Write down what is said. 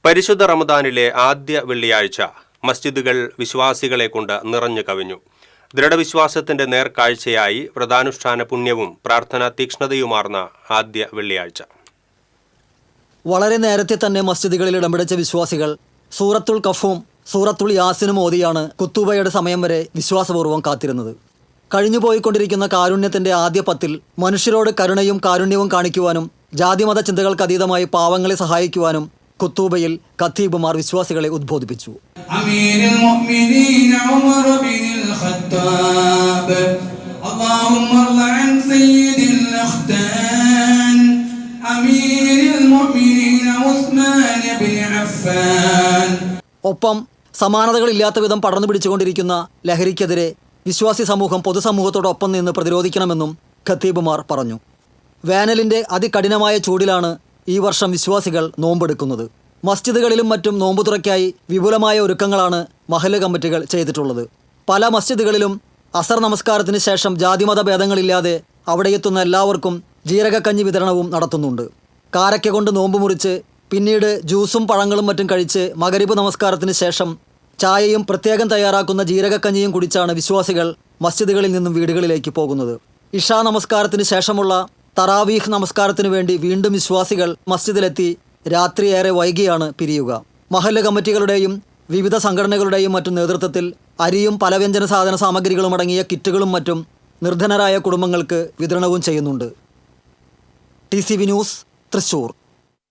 പരിശുദ്ധ റമദാനിലെ ആദ്യ വെള്ളിയാഴ്ച മസ്ജിദുകൾ വിശ്വാസികളെ കൊണ്ട് നിറഞ്ഞു കവിഞ്ഞു. ദൃഢവിശ്വാസത്തിന്റെ നേർക്കാഴ്ചയായി വ്രതാനുഷ്ഠാന പുണ്യവും പ്രാർത്ഥനാ തീക്ഷ്ണതയുമാർന്ന ആദ്യ വെള്ളിയാഴ്ച. വളരെ നേരത്തെ തന്നെ മസ്ജിദുകളിൽ ഇടം പിടിച്ച വിശ്വാസികൾ സൂറത്തുൽ കഫും സൂറത്തുൽ യാസിനും ഓതിയാണ് കുത്തൂബയുടെ സമയം വരെ വിശ്വാസപൂർവ്വം കാത്തിരുന്നത്. കഴിഞ്ഞുപോയിക്കൊണ്ടിരിക്കുന്ന കാരുണ്യത്തിന്റെ ആദ്യ പത്തിൽ മനുഷ്യരോട് കരുണയും കാരുണ്യവും കാണിക്കുവാനും ജാതിമത ചിന്തകൾക്ക് അതീതമായി പാവങ്ങളെ സഹായിക്കുവാനും കുത്തൂബയിൽ ഖത്തീബുമാർ വിശ്വാസികളെ ഉദ്ബോധിപ്പിച്ചു. ഒപ്പം സമാനതകളില്ലാത്ത വിധം പടർന്നു പിടിച്ചുകൊണ്ടിരിക്കുന്ന ലഹരിക്കെതിരെ വിശ്വാസി സമൂഹം പൊതുസമൂഹത്തോടൊപ്പം നിന്ന് പ്രതിരോധിക്കണമെന്നും ഖത്തീബുമാർ പറഞ്ഞു. വേനലിന്റെ അതികഠിനമായ ചൂടിലാണ് ഈ വർഷം വിശ്വാസികൾ നോമ്പെടുക്കുന്നത്. മസ്ജിദുകളിലും മറ്റും നോമ്പുതുറയ്ക്കായി വിപുലമായ ഒരുക്കങ്ങളാണ് മഹല്ല് കമ്മിറ്റികൾ ചെയ്തിട്ടുള്ളത്. പല മസ്ജിദുകളിലും അസർ നമസ്കാരത്തിന് ശേഷം ജാതിമത ഭേദങ്ങളില്ലാതെ അവിടെയെത്തുന്ന എല്ലാവർക്കും ജീരകക്കഞ്ഞി വിതരണവും നടത്തുന്നുണ്ട്. കാരക്ക കൊണ്ട് നോമ്പ് മുറിച്ച് പിന്നീട് ജ്യൂസും പഴങ്ങളും മറ്റും കഴിച്ച് മഗ്‌രിബ് നമസ്കാരത്തിന് ശേഷം ചായയും പ്രത്യേകം തയ്യാറാക്കുന്ന ജീരകക്കഞ്ഞിയും കുടിച്ചാണ് വിശ്വാസികൾ മസ്ജിദുകളിൽ നിന്നും വീടുകളിലേക്ക് പോകുന്നത്. ഇഷാ നമസ്കാരത്തിന് ശേഷമുള്ള തറാവീഹ് നമസ്കാരത്തിനു വേണ്ടി വീണ്ടും വിശ്വാസികൾ മസ്ജിദിലെത്തി രാത്രി ഏറെ വൈകിയാണ് പിരിയുക. മഹല്ല് കമ്മിറ്റികളുടെയും വിവിധ സംഘടനകളുടെയും മറ്റും നേതൃത്വത്തിൽ അരിയും പലവ്യഞ്ജന സാധന സാമഗ്രികളും അടങ്ങിയ കിറ്റുകളും മറ്റും നിർധനരായ കുടുംബങ്ങൾക്ക് വിതരണവും ചെയ്യുന്നുണ്ട്. TCV news, Thrissur.